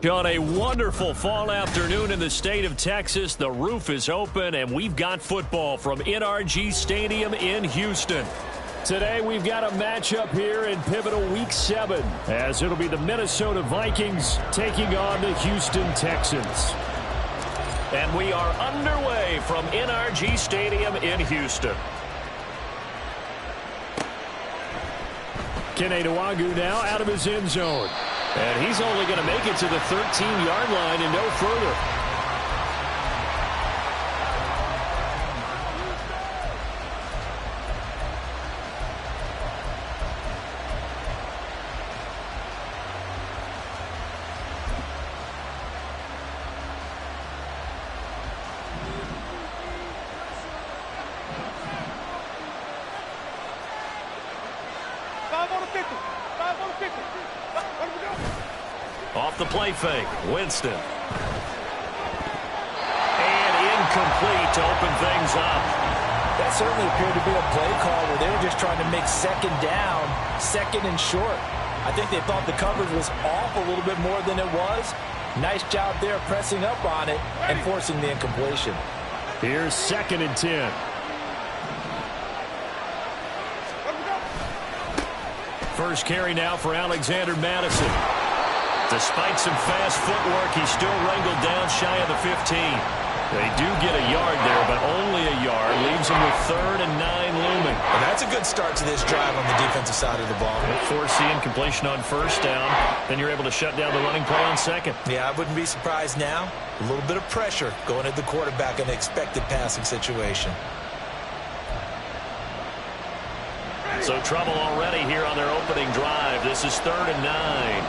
On a wonderful fall afternoon in the state of Texas, the roof is open, and we've got football from NRG Stadium in Houston. Today, we've got a matchup here in pivotal Week 7, as it'll be the Minnesota Vikings taking on the Houston Texans. And we are underway from NRG Stadium in Houston. Kene Nwangwu now out of his end zone. And he's only going to make it to the 13-yard line and no further. Off the play fake, Winston. And incomplete to open things up. That certainly appeared to be a play call where they were just trying to make second down, second and short. I think they thought the coverage was off a little bit more than it was. Nice job there pressing up on it and forcing the incompletion. Here's 2nd and 10. First carry now for Alexander Madison. Despite some fast footwork, he's still wrangled down shy of the 15. They do get a yard there, but only a yard. Leaves them with 3rd and 9 looming. Well, that's a good start to this drive on the defensive side of the ball. Force the incompletion on 1st down. Then you're able to shut down the running play on 2nd. Yeah, I wouldn't be surprised now. A little bit of pressure going at the quarterback in an expected passing situation. So trouble already here on their opening drive. This is 3rd and 9.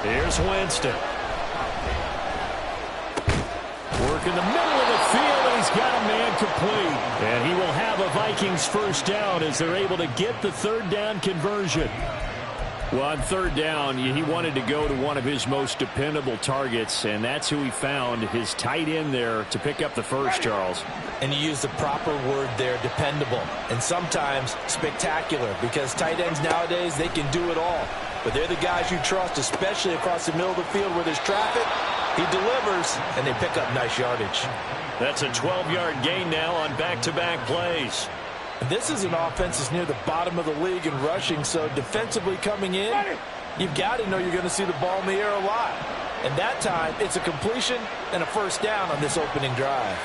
Here's Winston. Work in the middle of the field, and he's got a man complete. And he will have a Vikings first down as they're able to get the 3rd down conversion. Well, on 3rd down, he wanted to go to one of his most dependable targets, and that's who he found, his tight end there, to pick up the first, Charles. And you use the proper word there, dependable, and sometimes spectacular, because tight ends nowadays, they can do it all. But they're the guys you trust, especially across the middle of the field where there's traffic. He delivers, and they pick up nice yardage. That's a 12-yard gain now on back-to-back plays. This is an offense that's near the bottom of the league in rushing, so defensively coming in, you've got to know you're going to see the ball in the air a lot. And that time, it's a completion and a first down on this opening drive.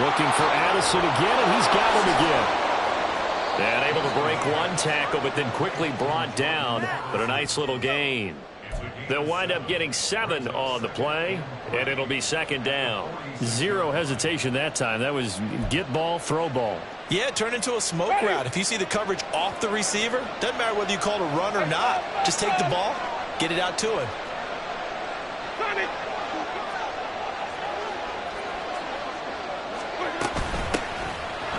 Looking for Addison again, and he's got him again. And able to break one tackle, but then quickly brought down. But a nice little gain. They'll wind up getting 7 on the play, and it'll be 2nd down. Zero hesitation that time. That was get ball, throw ball. Yeah, turn into a smoke route. If you see the coverage off the receiver, doesn't matter whether you call it a run or not. Just take the ball, get it out to him.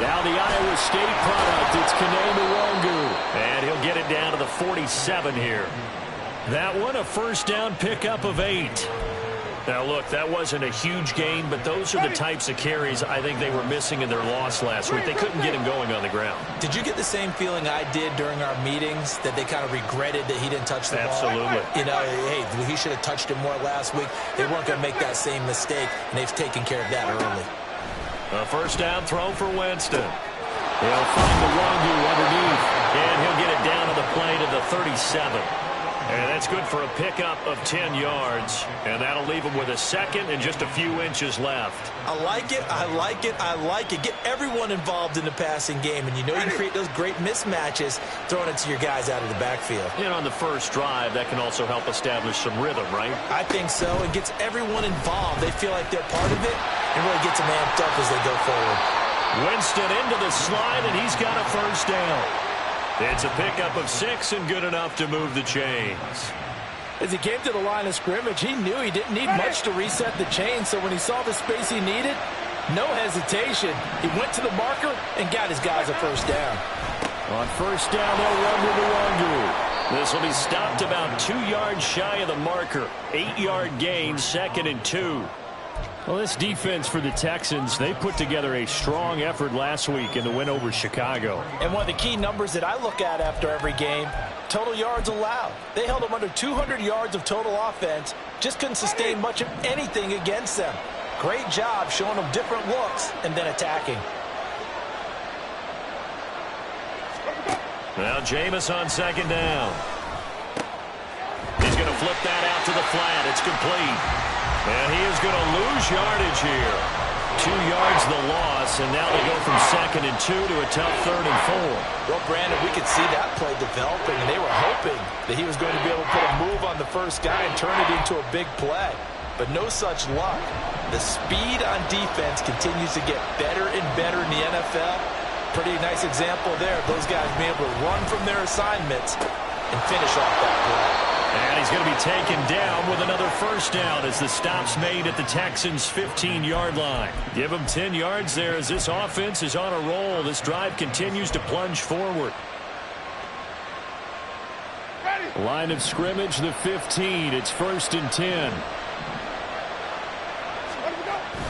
Now the Iowa State product, it's Kene Nwangwu. And he'll get it down to the 47 here. That one, a first down pickup of 8. Now, look, that wasn't a huge gain, but those are the types of carries I think they were missing in their loss last week. They couldn't get him going on the ground. Did you get the same feeling I did during our meetings, that they kind of regretted that he didn't touch the ball? Absolutely. You know, hey, he should have touched it more last week. They weren't going to make that same mistake, and they've taken care of that early. A first down throw for Winston. He'll find the Nwangwu underneath, and he'll get it down to the play to the 37. And that's good for a pickup of 10 yards. And that'll leave him with a 2nd and just a few inches left. I like it, I like it, I like it. Get everyone involved in the passing game. And you know you can create those great mismatches throwing it to your guys out of the backfield. And on the first drive, that can also help establish some rhythm, right? I think so. It gets everyone involved. They feel like they're part of it and really gets them amped up as they go forward. Winston into the slide, and he's got a first down. It's a pickup of 6 and good enough to move the chains. As he came to the line of scrimmage, he knew he didn't need much to reset the chain, so when he saw the space he needed, no hesitation. He went to the marker and got his guys a first down. On first down, they'll run with the Wangu. This will be stopped about 2 yards shy of the marker. 8-yard gain, 2nd and 2. Well, this defense for the Texans, they put together a strong effort last week in the win over Chicago. And one of the key numbers that I look at after every game, total yards allowed. They held them under 200 yards of total offense, just couldn't sustain much of anything against them. Great job showing them different looks and then attacking. Now Jameis on 2nd down. He's going to flip that out to the flat. It's complete. And he is going to lose yardage here. 2 yards the loss, and now they go from 2nd and 2 to a tough 3rd and 4. Well, Brandon, we could see that play developing, and they were hoping that he was going to be able to put a move on the first guy and turn it into a big play. But no such luck. The speed on defense continues to get better and better in the NFL. Pretty nice example there of those guys being able to run from their assignments and finish off that play. And he's going to be taken down with another first down as the stop's made at the Texans' 15-yard line. Give him 10 yards there as this offense is on a roll. This drive continues to plunge forward. Line of scrimmage, the 15. It's 1st and 10.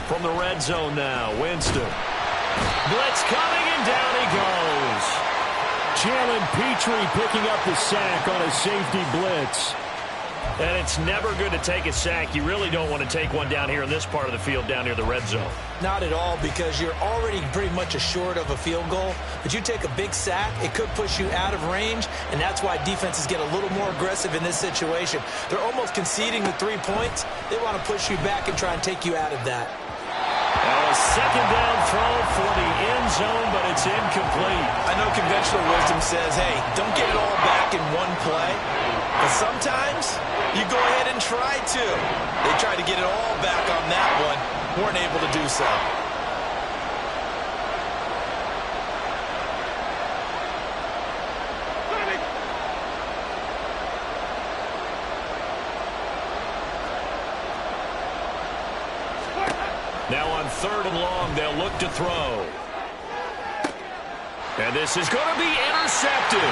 From the red zone now, Winston. Blitz coming, and down he goes. Jalen Petrie picking up the sack on a safety blitz. And it's never good to take a sack. You really don't want to take one down here in this part of the field down near the red zone. Not at all, because you're already pretty much assured of a field goal. But you take a big sack, it could push you out of range, and that's why defenses get a little more aggressive in this situation. They're almost conceding the 3 points. They want to push you back and try and take you out of that. A 2nd down throw for the end zone, but it's incomplete. I know conventional wisdom says, hey, don't get it all back in one play. But sometimes you go ahead and try to. They tried to get it all back on that one. Weren't able to do so. Now on 3rd and long, they'll look to throw. And this is going to be intercepted.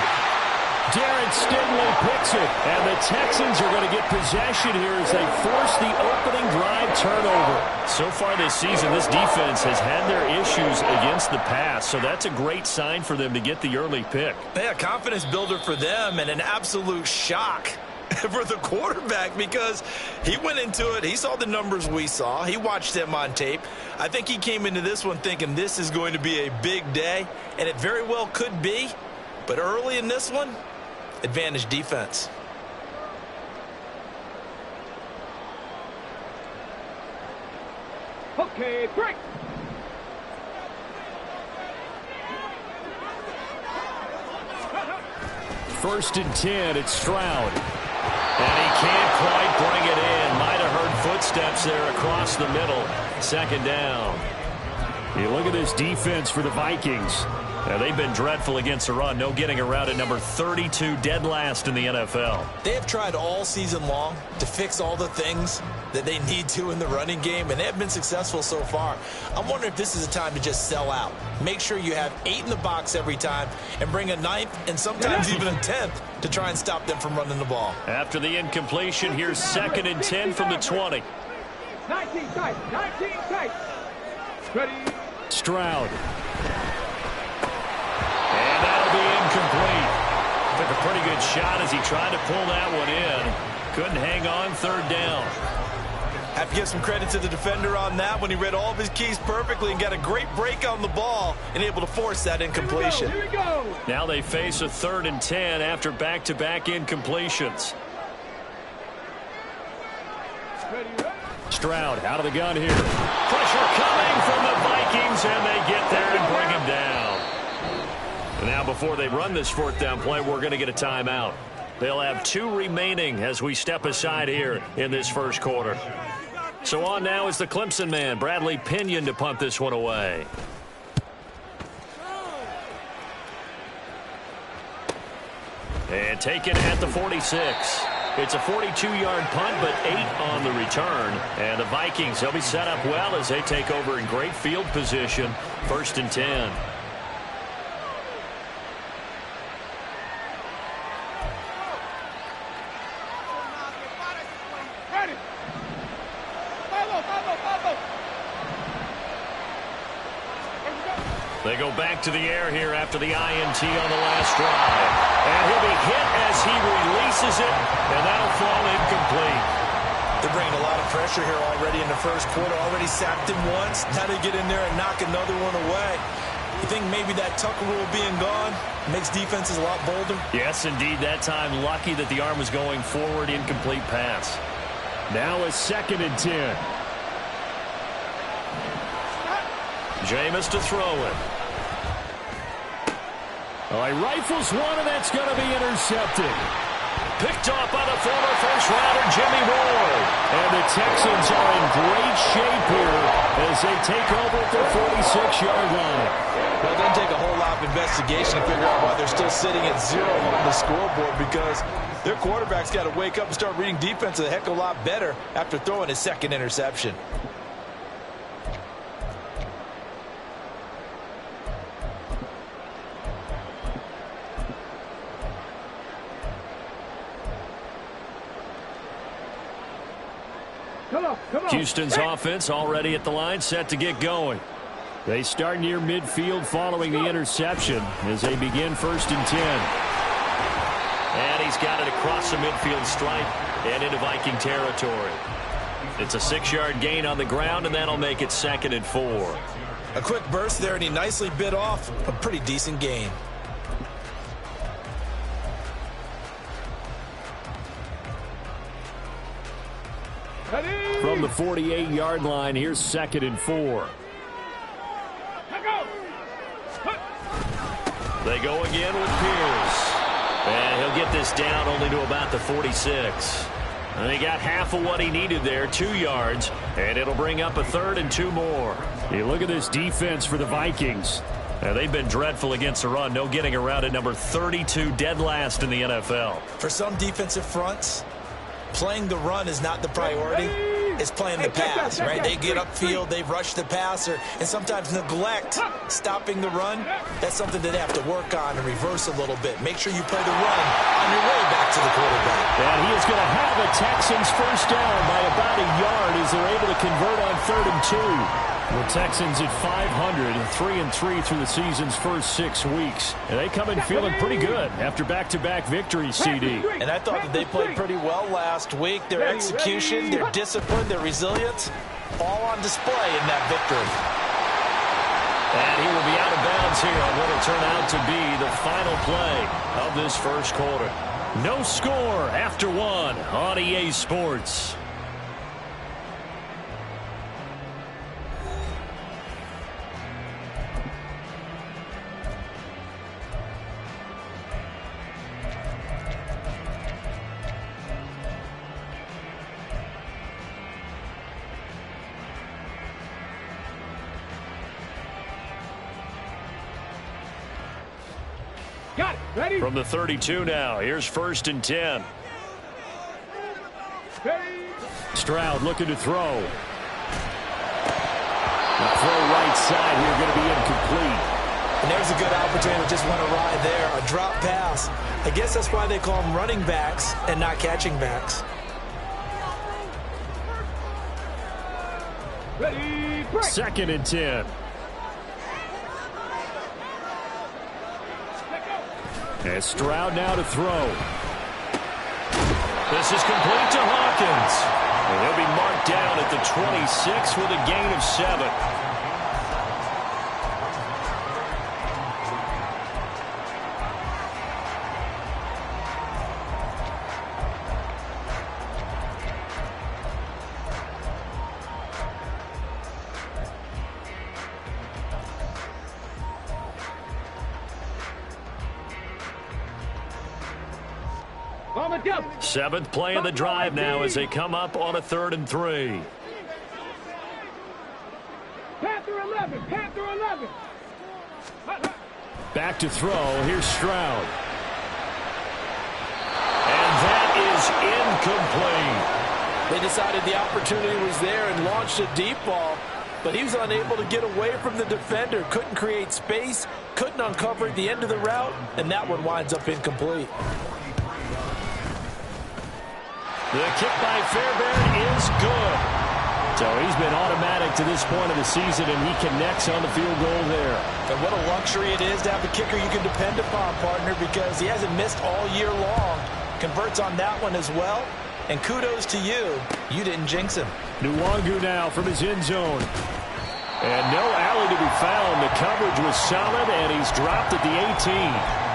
Darren Stingley picks it, and the Texans are going to get possession here as they force the opening drive turnover. So far this season, this defense has had their issues against the pass, so that's a great sign for them to get the early pick. Yeah, confidence builder for them and an absolute shock for the quarterback, because he went into it, he saw the numbers we saw, he watched them on tape. I think he came into this one thinking this is going to be a big day, and it very well could be, but early in this one, advantage defense. Okay, break. First and 10, it's Stroud. And he can't quite bring it in. Might have heard footsteps there across the middle. 2nd down. You look at this defense for the Vikings. Now, they've been dreadful against the run. No getting around at number 32, dead last in the NFL. They have tried all season long to fix all the things that they need to in the running game, and they have been successful so far. I'm wondering if this is a time to just sell out. Make sure you have 8 in the box every time and bring a 9th and sometimes even a 10th to try and stop them from running the ball. After the incompletion, here's 2nd and 10 from the 20. 19 tight, 19 tight. Ready. Stroud. And that'll be incomplete. Took a pretty good shot as he tried to pull that one in. Couldn't hang on. 3rd down. Have to give some credit to the defender on that when he read all of his keys perfectly and got a great break on the ball and able to force that incompletion. Here we go. Now they face a 3rd and 10 after back-to-back incompletions. Stroud out of the gun here. Pressure coming from the Vikings, and they get there and bring him down. And now before they run this 4th down play, we're going to get a timeout. They'll have 2 remaining as we step aside here in this first quarter. So on now is the Clemson man, Bradley Pinion, to punt this one away. And taken at the 46. It's a 42-yard punt, but 8 on the return. And the Vikings, they'll be set up well as they take over in great field position. 1st and 10. They go back to the air here after the INT on the last drive. And he'll be hit as he releases it, and that'll fall incomplete. They're bringing a lot of pressure here already in the first quarter. Already sacked him once. Now they get in there and knock another one away. You think maybe that Tucker rule being gone makes defenses a lot bolder? Yes, indeed. That time, lucky that the arm was going forward. Incomplete pass. Now a 2nd and 10. Jameis to throw it. Oh, he rifles one, and that's going to be intercepted. Picked off by the former first-rounder Jimmy Ward. And the Texans are in great shape here as they take over at their 46-yard line. Well, it doesn't take a whole lot of investigation to figure out why they're still sitting at 0 on the scoreboard, because their quarterback's got to wake up and start reading defense a heck of a lot better after throwing his 2nd interception. Houston's offense already at the line, set to get going. They start near midfield following the interception as they begin 1st and 10. And he's got it across the midfield stripe and into Viking territory. It's a 6-yard gain on the ground, and that'll make it 2nd and 4. A quick burst there, and he nicely bit off a pretty decent gain. From the 48-yard line, here's 2nd and 4. They go again with Pierce. And he'll get this down only to about the 46. And he got half of what he needed there, 2 yards. And it'll bring up a 3rd and 2 more. You look at this defense for the Vikings. They've been dreadful against the run. No getting around at number 32, dead last in the NFL. For some defensive fronts, playing the run is not the priority. It's playing the pass, right? They get upfield, they rush the passer, and sometimes neglect stopping the run. That's something that they have to work on and reverse a little bit. Make sure you play the run on your way back to the quarterback. And he is going to have a Texans first down by about a yard as they're able to convert on 3rd and 2. The Texans at 500, 3-3 through the season's first 6 weeks. And they come in feeling pretty good after back-to-back victories, CD. And I thought that they played pretty well last week. Their execution, their discipline, their resilience, all on display in that victory. And he will be out of bounds here on what will turn out to be the final play of this first quarter. No score after 1 on EA Sports. Got it. Ready? From the 32 now, here's 1st and 10. Ready. Stroud looking to throw. The throw right side here going to be incomplete. And there's a good opportunity to just want to ride there. A drop pass. I guess that's why they call them running backs and not catching backs. Ready. Break. 2nd and 10. And Stroud now to throw. This is complete to Hawkins. And he'll be marked down at the 26 with a gain of 7. Seventh play of the drive now as they come up on a 3rd and 3. Panther 11. Panther 11. Back to throw. Here's Stroud. And that is complete. They decided the opportunity was there and launched a deep ball, but he was unable to get away from the defender. Couldn't create space, couldn't uncover at the end of the route, and that one winds up incomplete. The kick by Fairbairn is good. So he's been automatic to this point of the season, and he connects on the field goal there. And what a luxury it is to have a kicker you can depend upon, partner, because he hasn't missed all year long. Converts on that one as well. And kudos to you. You didn't jinx him. Nwangu now from his end zone. And no alley to be found. The coverage was solid, and he's dropped at the 18.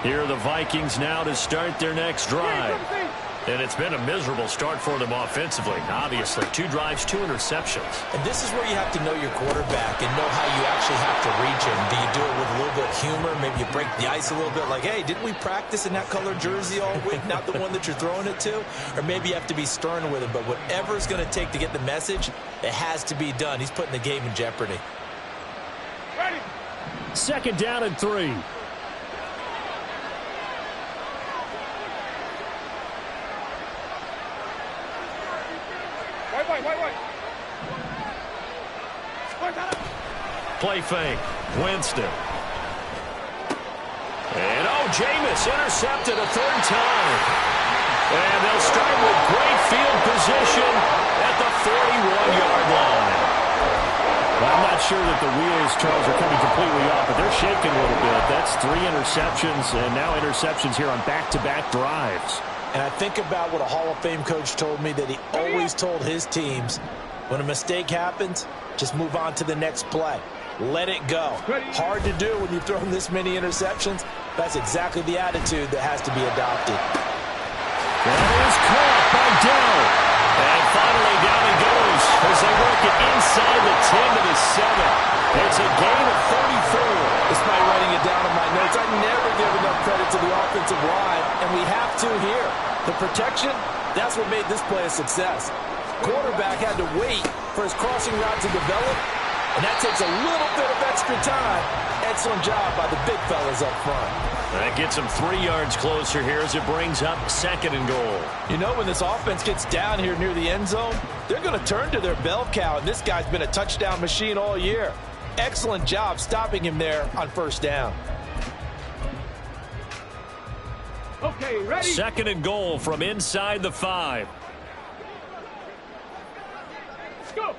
Here are the Vikings now to start their next drive. And it's been a miserable start for them offensively. Obviously, 2 drives, 2 interceptions. And this is where you have to know your quarterback and know how you actually have to reach him. Do you do it with a little bit of humor? Maybe you break the ice a little bit like, hey, didn't we practice in that color jersey all week? Not the one that you're throwing it to? Or maybe you have to be stern with him. But whatever it's going to take to get the message, it has to be done. He's putting the game in jeopardy. Ready. 2nd down and 3. Play fake. Winston. And Jameis intercepted a 3rd time. And they'll start with great field position at the 41-yard line. Well, I'm not sure that the wheels, Charles, are coming completely off, but they're shaking a little bit. That's 3 interceptions, and now interceptions here on back-to-back drives. And I think about what a Hall of Fame coach told me, that he always told his teams, when a mistake happens, just move on to the next play. Let it go. Hard to do when you've thrown this many interceptions. That's exactly the attitude that has to be adopted. That is caught by Dell. And finally down he goes as they work it inside the 10 to the 7. It's a gain of 34. Despite writing it down in my notes, I never give enough credit to the offensive line, and we have to here. The protection, that's what made this play a success. Quarterback had to wait for his crossing route to develop, and that takes a little bit of extra time. Excellent job by the big fellas up front. That gets them 3 yards closer here as it brings up 2nd and goal. You know, when this offense gets down here near the end zone, they're going to turn to their bell cow, and this guy's been a touchdown machine all year. Excellent job stopping him there on 1st down. Okay, ready. 2nd and goal from inside the 5. Let's go.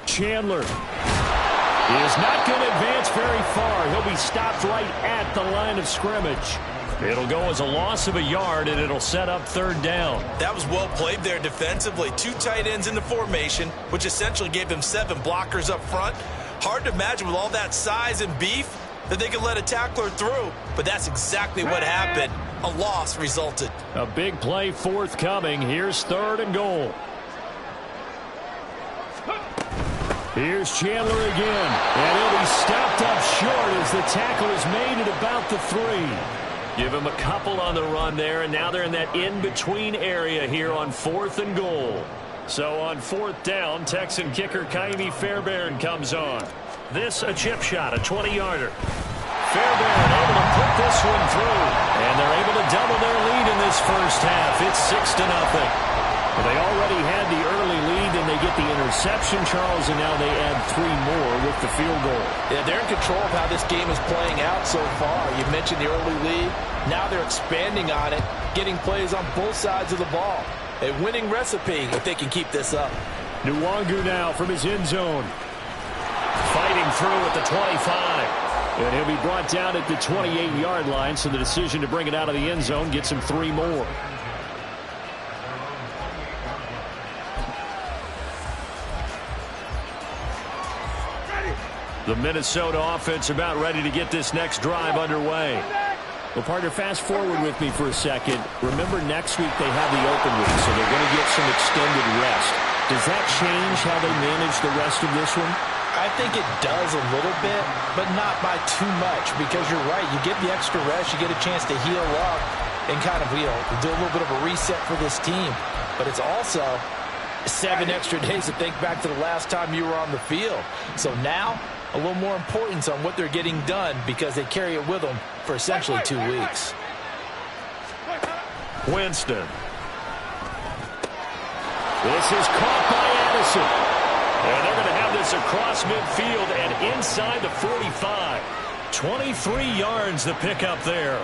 Chandler is not going to advance very far. He'll be stopped right at the line of scrimmage. It'll go as a loss of a yard, and it'll set up 3rd down. That was well played there defensively. 2 tight ends in the formation, which essentially gave them 7 blockers up front. Hard to imagine with all that size and beef that they could let a tackler through, but that's exactly what happened. A loss resulted. A big play forthcoming. Here's 3rd and goal. Here's Chandler again, and he'll be stopped up short as the tackle is made at about the 3. Give him a couple on the run there, and now they're in that in-between area here on 4th and goal. So on 4th down, Texan kicker Kaimi Fairbairn comes on. This a chip shot, a 20-yarder. Fairbairn able to put this one through, and they're able to double their lead in this first half. It's 6-0. Well, they already had the early lead, and they get the interception, Charles, and now they add 3 more with the field goal. Yeah, they're in control of how this game is playing out so far. You mentioned the early lead. Now they're expanding on it, getting plays on both sides of the ball. A winning recipe if they can keep this up. Nwangu now from his end zone. Fighting through at the 25. And he'll be brought down at the 28-yard line, so the decision to bring it out of the end zone gets him 3 more. The Minnesota offense about ready to get this next drive underway. Well, partner, fast forward with me for a second. Remember, next week they have the open week, so they're going to get some extended rest. Does that change how they manage the rest of this one? I think it does a little bit, but not by too much, because you're right. You get the extra rest, you get a chance to heal up and kind of, do a little bit of a reset for this team. But it's also 7 extra days to think back to the last time you were on the field. So now a little more importance on what they're getting done because they carry it with them for essentially 2 weeks. Winston. This is caught by Addison. And they're going to have this across midfield and inside the 45. 23 yards to pick up there.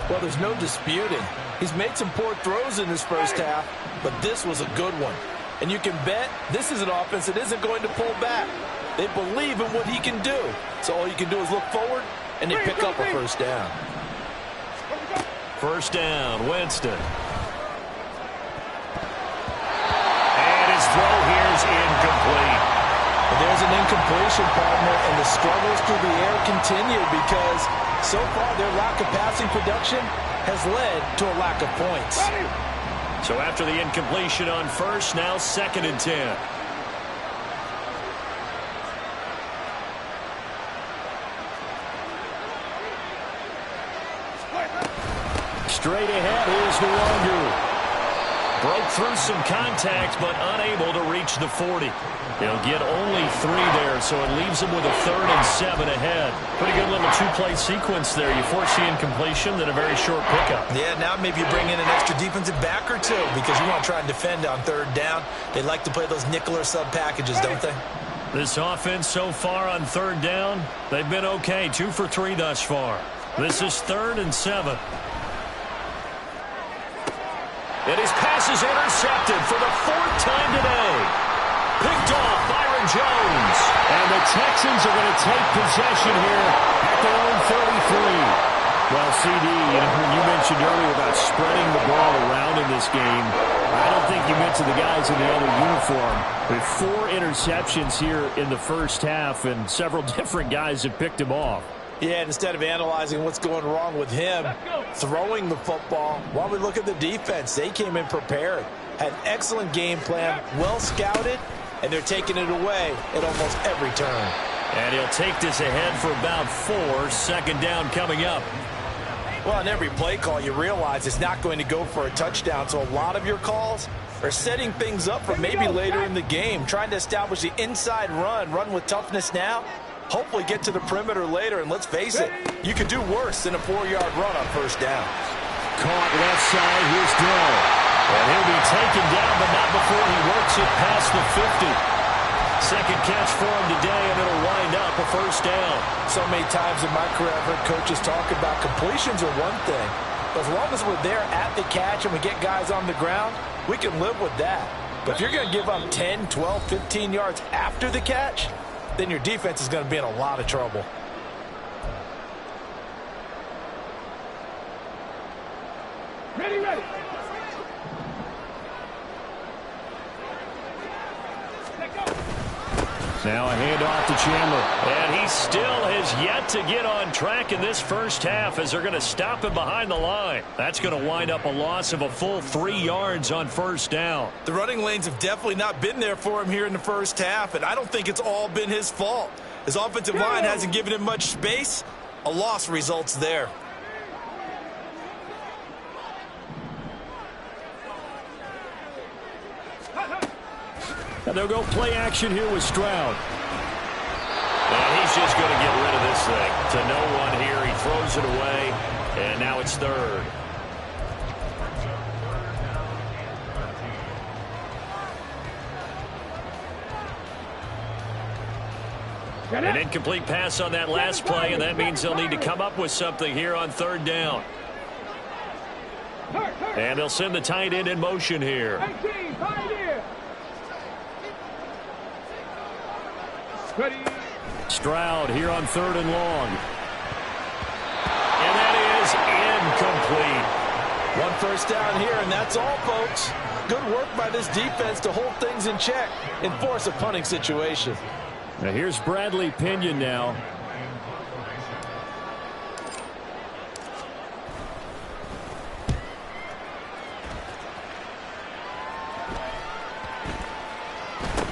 Well, there's no disputing. He's made some poor throws in this first half, but this was a good one. And you can bet this is an offense that isn't going to pull back. They believe in what he can do. So all you can do is look forward, and they pick up a first down. First down, Winston. And his throw here is incomplete. There's an incompletion, partner, and the struggles through the air continue because so far their lack of passing production has led to a lack of points. So after the incompletion on first, now 2nd and 10. Straight ahead, here's Nwangu. Broke through some contact, but unable to reach the 40. He'll get only 3 there, so it leaves him with a 3rd and 7 ahead. Pretty good little 2-play sequence there. You force the incompletion, then a very short pickup. Yeah, now maybe you bring in an extra defensive back or two because you want to try and defend on 3rd down. They like to play those nickel or sub packages, don't they? This offense so far on 3rd down, they've been okay. 2 for 3 thus far. This is 3rd and 7. And his pass is intercepted for the 4th time today. Picked off Byron Jones. And the Texans are going to take possession here at their own 33. Well, CD, you mentioned earlier about spreading the ball around in this game. I don't think you meant to the guys in the other uniform. With 4 interceptions here in the first half, and several different guys have picked him off. Yeah, instead of analyzing what's going wrong with him, throwing the football, while we look at the defense, they came in prepared, had an excellent game plan, well scouted, and they're taking it away at almost every turn. And he'll take this ahead for about 4, 2nd down coming up. Well, on every play call, you realize it's not going to go for a touchdown, so a lot of your calls are setting things up for maybe later in the game, trying to establish the inside run with toughness now, hopefully get to the perimeter later, and let's face it, you could do worse than a 4-yard run on 1st down. Caught left side, here's Dell. And he'll be taken down, but not before he works it past the 50. 2nd catch for him today, and it'll wind up a 1st down. So many times in my career I've heard coaches talk about completions are one thing, but as long as we're there at the catch and we get guys on the ground, we can live with that. But if you're going to give up 10, 12, 15 yards after the catch, then your defense is going to be in a lot of trouble. Ready, ready. Now a handoff to Chandler. And he still has yet to get on track in this first half as they're going to stop him behind the line. That's going to wind up a loss of a full 3 yards on 1st down. The running lanes have definitely not been there for him here in the first half, and I don't think it's all been his fault. His offensive line hasn't given him much space. A loss results there. And they'll go play action here with Stroud. And he's just going to get rid of this thing. To no one here. He throws it away. And now it's 3rd. An incomplete pass on that last play, and that means they'll need to come up with something here on 3rd down. And they'll send the tight end in motion here. Stroud here on 3rd and long. And that is incomplete. 1 first down here, and that's all, folks. Good work by this defense to hold things in check and force a punting situation. Now here's Bradley Pinion now.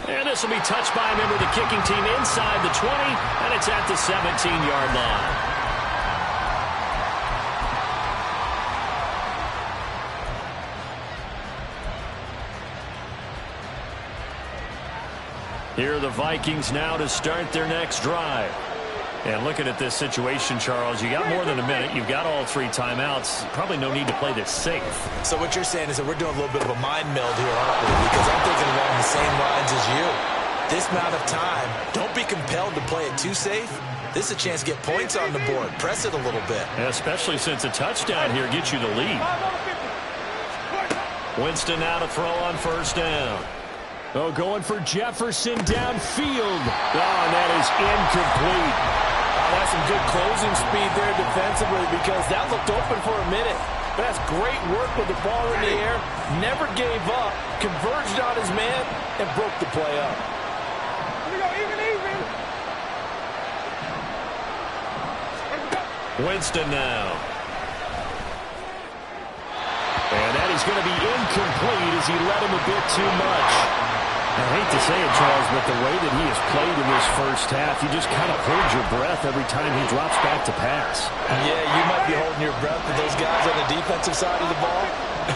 And this will be touched by a member of the kicking team inside the 20, and it's at the 17-yard line. Here are the Vikings now to start their next drive. And looking at this situation, Charles, you got more than a minute. You've got all 3 timeouts. Probably no need to play this safe. So what you're saying is that we're doing a little bit of a mind meld here, aren't we? Because I'm thinking along the same lines as you. This amount of time, don't be compelled to play it too safe. This is a chance to get points on the board. Press it a little bit. Yeah, especially since a touchdown here gets you the lead. Winston now to throw on first down. Oh, going for Jefferson downfield. Oh, and that is incomplete. That's some good closing speed there defensively because that looked open for a minute. But that's great work with the ball in the air. Never gave up, converged on his man, and broke the play up. Here we go, even. Winston now. And that is going to be incomplete as he led him a bit too much. I hate to say it, Charles, but the way that he has played in this first half, you just kind of hold your breath every time he drops back to pass. Yeah, you might be holding your breath, but those guys on the defensive side of the ball,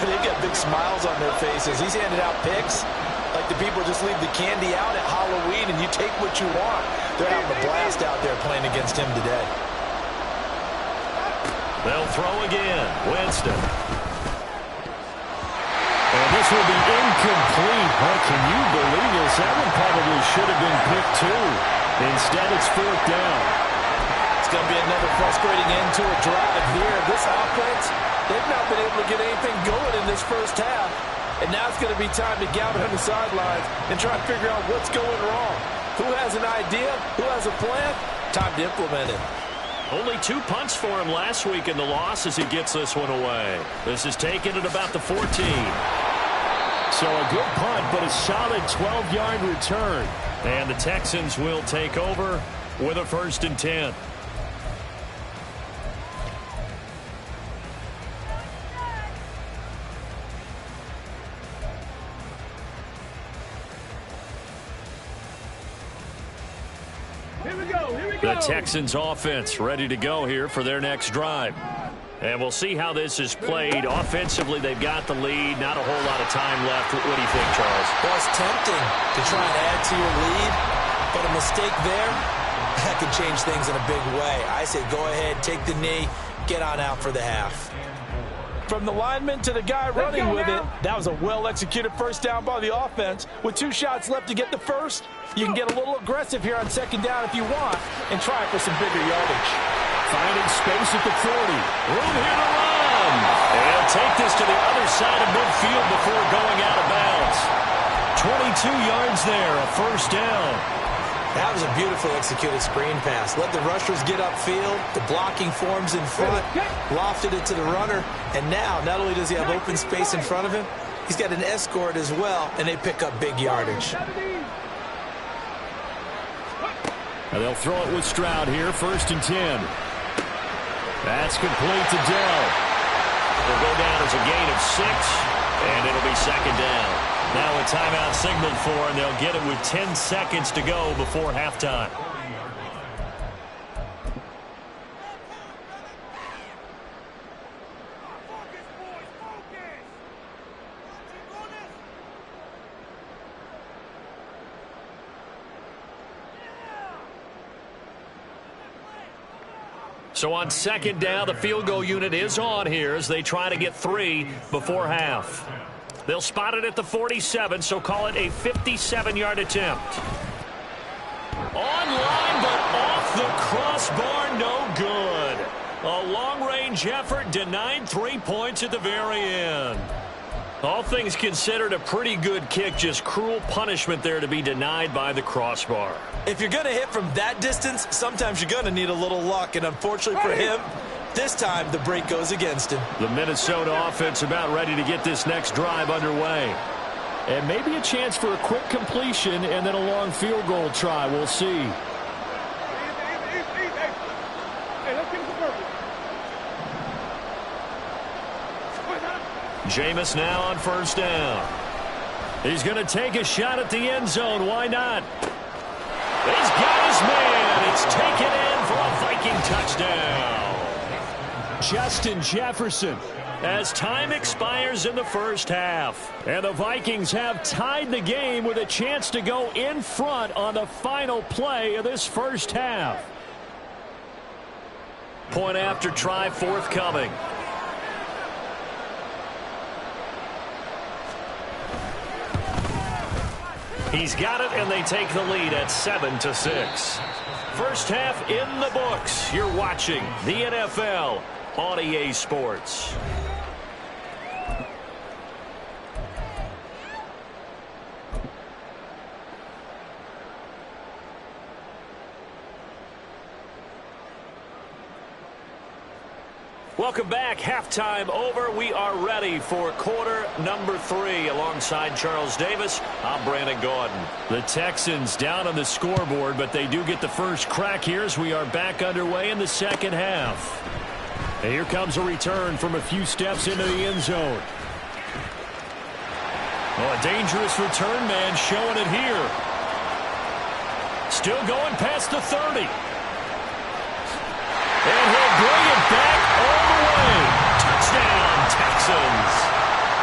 they've got big smiles on their faces. He's handed out picks like the people just leave the candy out at Halloween and you take what you want. They're having a blast out there playing against him today. They'll throw again. Winston. And this will be incomplete. Oh, can you believe this? That one probably should have been picked too. Instead, it's 4th down. It's going to be another frustrating end to a drive here. This offense, they've not been able to get anything going in this first half. And now it's going to be time to gather on the sidelines and try to figure out what's going wrong. Who has an idea? Who has a plan? Time to implement it. Only 2 punts for him last week in the loss as he gets this one away. This is taken at about the 14. So a good punt, but a solid 12-yard return. And the Texans will take over with a 1st and 10. Here we go. The Texans offense ready to go here for their next drive. And we'll see how this is played. Offensively, they've got the lead. Not a whole lot of time left. What do you think, Charles? Well, it's tempting to try and add to your lead, but a mistake there, that could change things in a big way. I say go ahead, take the knee, get on out for the half. From the lineman to the guy running with it, that was a well-executed first down by the offense. With 2 shots left to get the first, you can get a little aggressive here on 2nd down if you want and try for some bigger yardage. Finding space at the 40. Room here to run. And take this to the other side of midfield before going out of bounds. 22 yards there, a 1st down. That was a beautifully executed screen pass. Let the rushers get upfield. The blocking forms in front. Lofted it to the runner. And now, not only does he have open space in front of him, he's got an escort as well, and they pick up big yardage. And they'll throw it with Stroud here, 1st and 10. That's complete to Dell. Will go down as a gain of 6, and it'll be 2nd down. Now a timeout signaled for, and they'll get it with 10 seconds to go before halftime. So on 2nd down, the field goal unit is on here as they try to get 3 before half. They'll spot it at the 47, so call it a 57-yard attempt. Online, but off the crossbar, no good. A long-range effort denied 3 points at the very end. All things considered, a pretty good kick, just cruel punishment there to be denied by the crossbar. If you're going to hit from that distance, sometimes you're going to need a little luck, and unfortunately for him, this time the break goes against him. The Minnesota offense about ready to get this next drive underway. And maybe a chance for a quick completion and then a long field goal try. We'll see. Hey, let's get it to purple. Jameis now on 1st down. He's going to take a shot at the end zone. Why not? He's got his man. It's taken in for a Viking touchdown. Justin Jefferson as time expires in the first half. And the Vikings have tied the game with a chance to go in front on the final play of this first half. Point after try forthcoming. He's got it, and they take the lead at 7-6. First half in the books. You're watching the NFL on EA Sports. Welcome back. Halftime over. We are ready for quarter number 3. Alongside Charles Davis, I'm Brandon Gordon. The Texans down on the scoreboard, but they do get the first crack here as we are back underway in the second half. And here comes a return from a few steps into the end zone. Oh, a dangerous return man showing it here. Still going past the 30. And he'll bring it back all the way. Touchdown, Texans.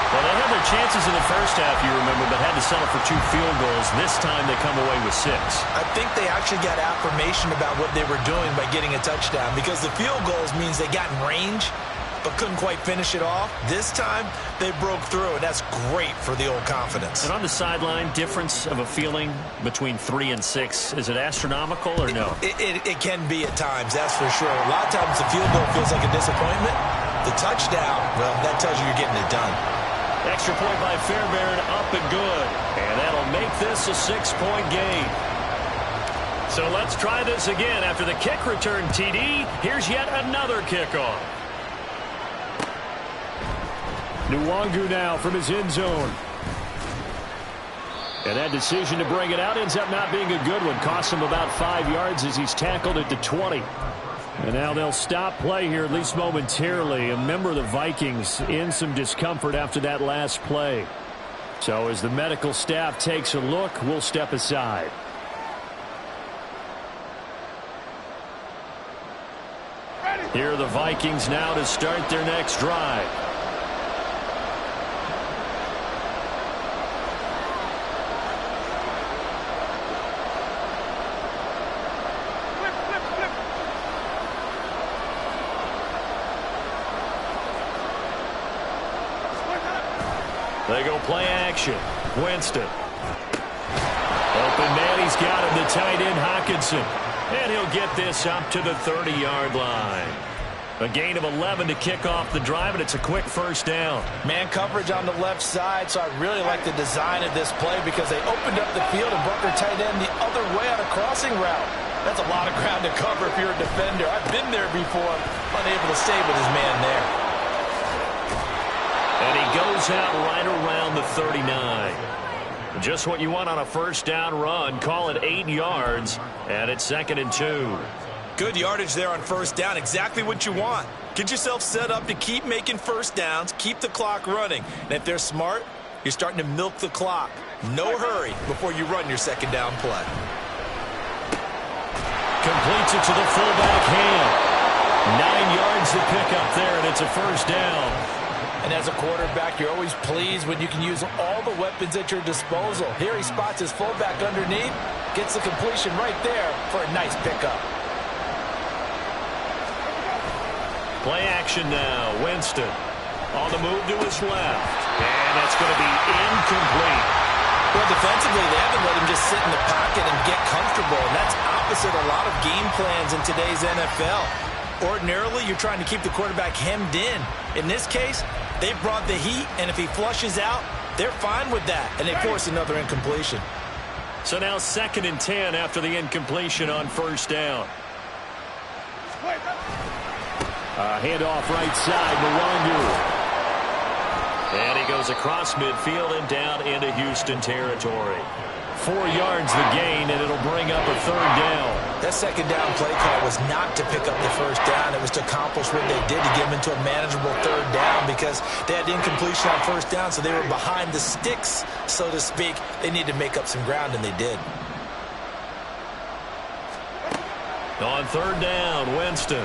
Well, they had their chances in the first half, you remember, but had to settle for 2 field goals. This time they come away with 6. I think they actually got affirmation about what they were doing by getting a touchdown, because the field goals means they got in range but couldn't quite finish it off. This time they broke through, and that's great for the old confidence. And on the sideline, difference of a feeling between 3 and 6, is it astronomical or no? It can be at times, that's for sure. A lot of times the field goal feels like a disappointment. The touchdown, well, that tells you you're getting it done. Extra point by Fairbairn, up and good. And that'll make this a 6-point game. So let's try this again. After the kick return TD, here's yet another kickoff. Nwangu now from his end zone. And that decision to bring it out ends up not being a good one. Costs him about 5 yards as he's tackled at the 20. And now they'll stop play here, at least momentarily. A member of the Vikings in some discomfort after that last play. So as the medical staff takes a look, we'll step aside. Here are the Vikings now to start their next drive. They go play action. Winston. Open man, he's got him, the tight end Hockenson. And he'll get this up to the 30-yard line. A gain of 11 to kick off the drive, and it's a quick first down. Man coverage on the left side, so I really like the design of this play because they opened up the field and brought their tight end the other way on a crossing route. That's a lot of ground to cover if you're a defender. I've been there before, unable to stay with his man there. And he goes out right around the 39. Just what you want on a first down run. Call it 8 yards, and it's 2nd and 2. Good yardage there on first down. Exactly what you want. Get yourself set up to keep making first downs, keep the clock running. And if they're smart, you're starting to milk the clock. No hurry before you run your second down play. Completes it to the fullback hand. 9 yards to pick up there, and it's a first down. And as a quarterback, you're always pleased when you can use all the weapons at your disposal. Here he spots his fullback underneath, gets the completion right there for a nice pickup. Play action now. Winston on the move to his left. And that's going to be incomplete. Well, defensively, they haven't let him just sit in the pocket and get comfortable. And that's opposite a lot of game plans in today's NFL. Ordinarily, you're trying to keep the quarterback hemmed in. In this case, they brought the heat, and if he flushes out, they're fine with that, and they force another incompletion. So now 2nd and 10 after the incompletion on first down. Handoff right side, Nwangu. And he goes across midfield and down into Houston territory. 4 yards the gain, and it'll bring up a 3rd down. That second down play call was not to pick up the first down. It was to accomplish what they did to get them into a manageable 3rd down because they had incompletion on first down, so they were behind the sticks, so to speak. They needed to make up some ground, and they did. On 3rd down, Winston.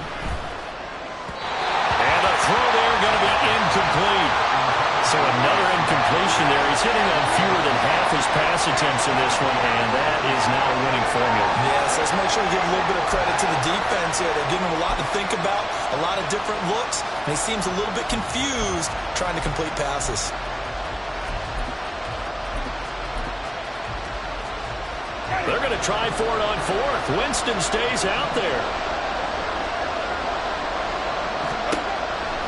And a throw there going to be incomplete. So another incompletion there. He's hitting on fewer than half his pass attempts in this one, and that is not a winning formula. Yes, let's make sure we give a little bit of credit to the defense here. They're giving him a lot to think about, a lot of different looks, and he seems a little bit confused trying to complete passes. They're going to try for it on fourth. Winston stays out there.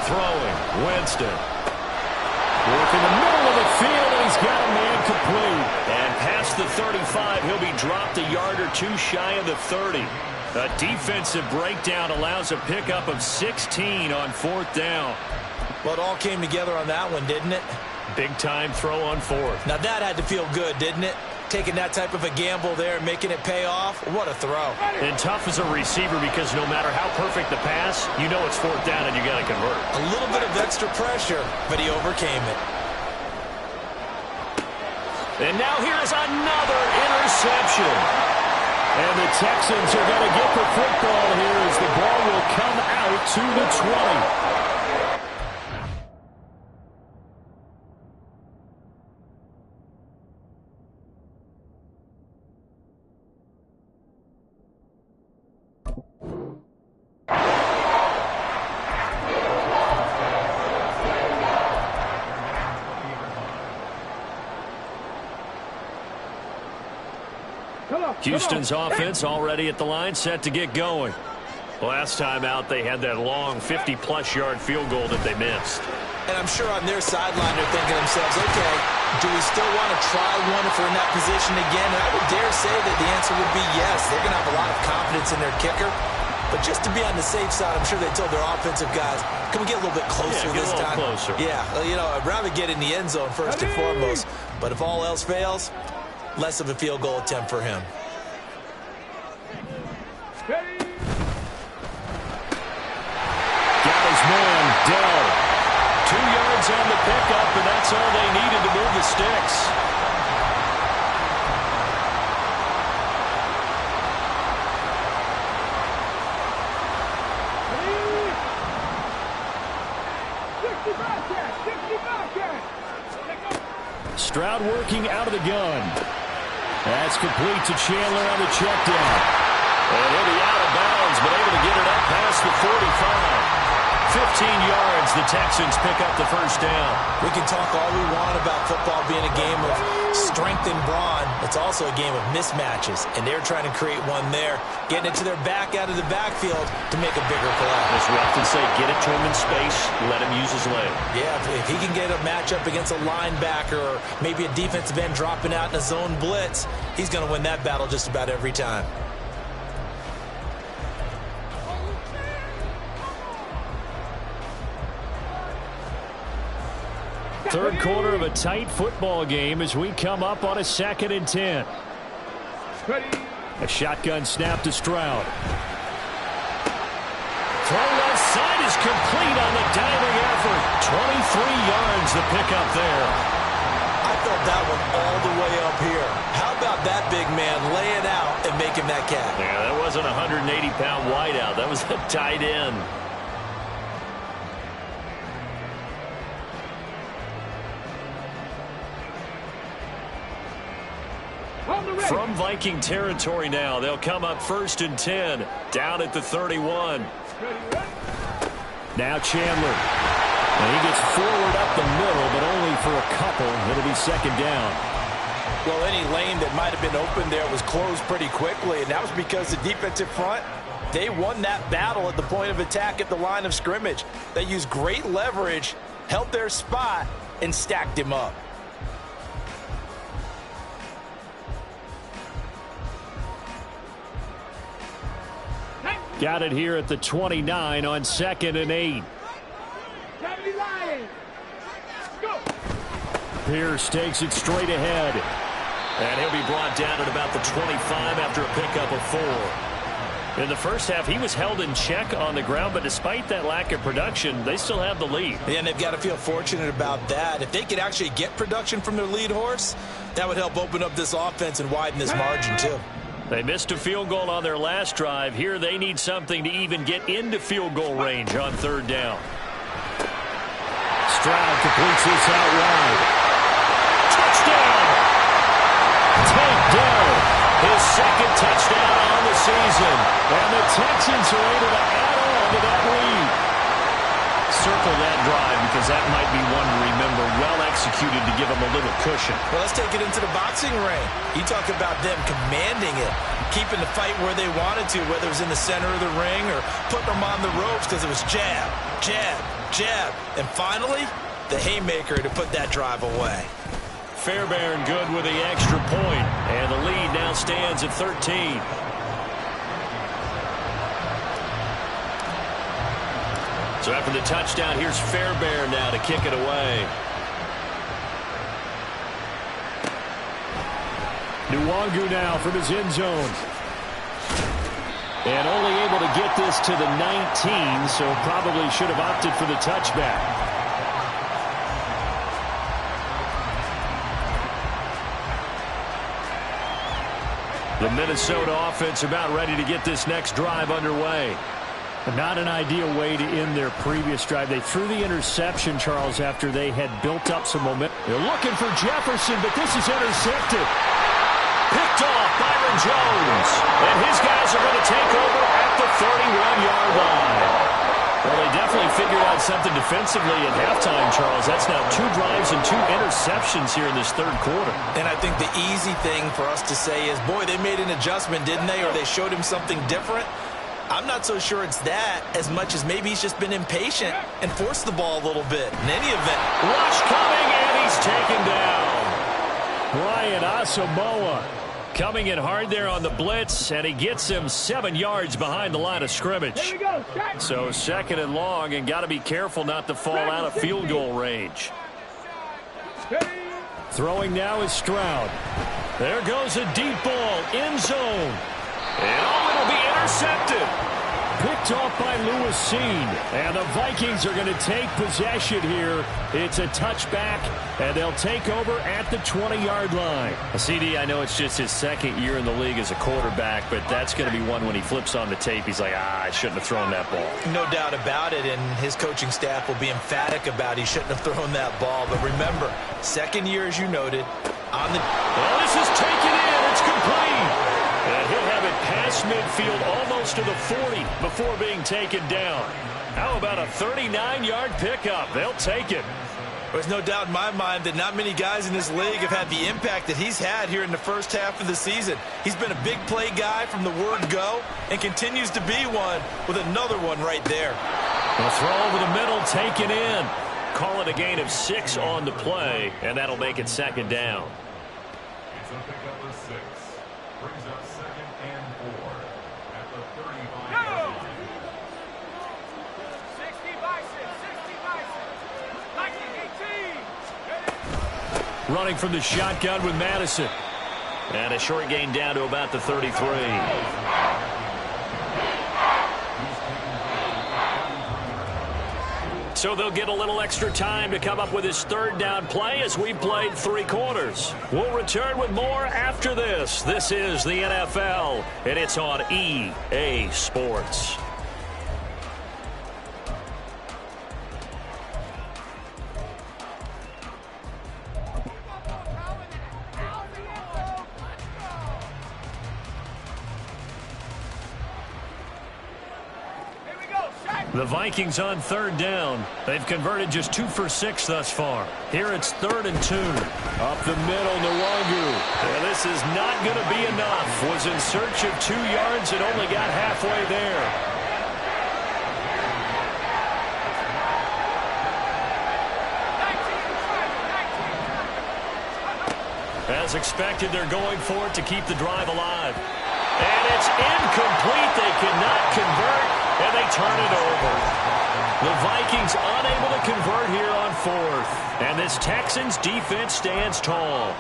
Throwing, Winston. Work in the middle of the field, and he's got a man complete. And past the 35, he'll be dropped a yard or two shy of the 30. A defensive breakdown allows a pickup of 16 on fourth down. Well, it all came together on that one, didn't it? Big-time throw on fourth. Now that had to feel good, didn't it? Taking that type of a gamble there and making it pay off. What a throw. And tough as a receiver because no matter how perfect the pass, you know it's fourth down and you got to convert. A little bit of extra pressure, but he overcame it. And now here's another interception. And the Texans are going to get the football here as the ball will come out to the 20. Houston's offense already at the line, set to get going. Last time out, they had that long 50-plus yard field goal that they missed. And I'm sure on their sideline they're thinking to themselves, okay, do we still want to try one if we're in that position again? And I would dare say that the answer would be yes. They're going to have a lot of confidence in their kicker. But just to be on the safe side, I'm sure they told their offensive guys, can we get a little bit closer this time? Closer. Yeah, you know, I'd rather get in the end zone first and foremost. But if all else fails, less of a field goal attempt for him. Got his man, Dell. 2 yards on the pickup, and that's all they needed to move the sticks. Stroud working out of the gun. That's complete to Chandler on the check down. And he'll be out of bounds, but able to get it up past the 45. 15 yards, the Texans pick up the first down. We can talk all we want about football being a game of strength and brawn. It's also a game of mismatches, and they're trying to create one there, getting it to their back out of the backfield to make a bigger play. As we often say, get it to him in space, let him use his leg. Yeah, if he can get a matchup against a linebacker or maybe a defensive end dropping out in a zone blitz, he's going to win that battle just about every time. Third quarter of a tight football game as we come up on a 2nd and 10. A shotgun snap to Stroud. Throw left side is complete on the diving effort. 23 yards the pickup there. I felt that one all the way up here. How about that big man laying out and making that catch? Yeah, that wasn't a 180-pound wideout. That was a tight end. From Viking territory now, they'll come up 1st and 10, down at the 31. Now Chandler. And he gets forward up the middle, but only for a couple. It'll be 2nd down. Well, any lane that might have been open there was closed pretty quickly, and that was because the defensive front, they won that battle at the point of attack at the line of scrimmage. They used great leverage, held their spot, and stacked him up. Got it here at the 29 on 2nd and 8. Pierce takes it straight ahead. And he'll be brought down at about the 25 after a pickup of 4. In the first half, he was held in check on the ground, but despite that lack of production, they still have the lead. Yeah, and they've got to feel fortunate about that. If they could actually get production from their lead horse, that would help open up this offense and widen this margin, too. They missed a field goal on their last drive. Here they need something to even get into field goal range on 3rd down. Stroud completes this out wide. Touchdown! Tank Dell, his second touchdown on the season. And the Texans are able to add on to that lead. Circle that drive because that might be one to remember. Well executed to give them a little cushion. Well, let's take it into the boxing ring. You talk about them commanding it, keeping the fight where they wanted to, whether it was in the center of the ring or putting them on the ropes because it was jab, jab, jab. And finally, the haymaker to put that drive away. Fairbairn good with the extra point, and the lead now stands at 13. So after the touchdown, here's Fairbairn now to kick it away. Nwangu now from his end zone. And only able to get this to the 19, so probably should have opted for the touchback. The Minnesota offense about ready to get this next drive underway. Not an ideal way to end their previous drive. They threw the interception, Charles, after they had built up some momentum. They're looking for Jefferson, but this is intercepted. Picked off Byron Jones. And his guys are going to take over at the 31-yard line. Well, they definitely figured out something defensively at halftime, Charles. That's now 2 drives and 2 interceptions here in this third quarter. And I think the easy thing for us to say is, boy, they made an adjustment, didn't they? Or they showed him something different. I'm not so sure it's that as much as maybe he's just been impatient and forced the ball a little bit. In any event, rush coming, and he's taken down. Brian Asamoah coming in hard there on the blitz, and he gets him 7 yards behind the line of scrimmage. Here we go. So second and long, and got to be careful not to fall out of field goal range. Throwing now is Stroud. There goes a deep ball, end zone. And it'll be intercepted. Picked off by Lewis Seen. And the Vikings are going to take possession here. It's a touchback, and they'll take over at the 20-yard line. CD, I know it's just his second year in the league as a quarterback, but that's going to be one when he flips on the tape. He's like, I shouldn't have thrown that ball. No doubt about it, and his coaching staff will be emphatic about he shouldn't have thrown that ball. But remember, second year, as you noted, on the... Well, this is taken in. It's complete. And he'll have it past midfield almost to the 40 before being taken down. How about a 39-yard pickup? They'll take it. There's no doubt in my mind that not many guys in this league have had the impact that he's had here in the first half of the season. He's been a big play guy from the word go and continues to be one with another one right there. A throw over the middle, taken in. Call it a gain of 6 on the play, and that'll make it second down. It's a pickup of 6. Brings up 2nd and 4 at the 35-yard line. 60 Vikings, 18. Running from the shotgun with Madison. And a short gain down to about the 33. So they'll get a little extra time to come up with his third down play as we played 3 quarters. We'll return with more after this. This is the NFL, and it's on EA Sports. The Vikings on third down. They've converted just 2 for 6 thus far. Here it's 3rd and 2. Up the middle, Nwangu. And this is not going to be enough. Was in search of 2 yards and only got halfway there. As expected, they're going for it to keep the drive alive. And it's incomplete. They cannot convert, and they turn it over. The Vikings unable to convert here on 4th. And this Texans defense stands tall.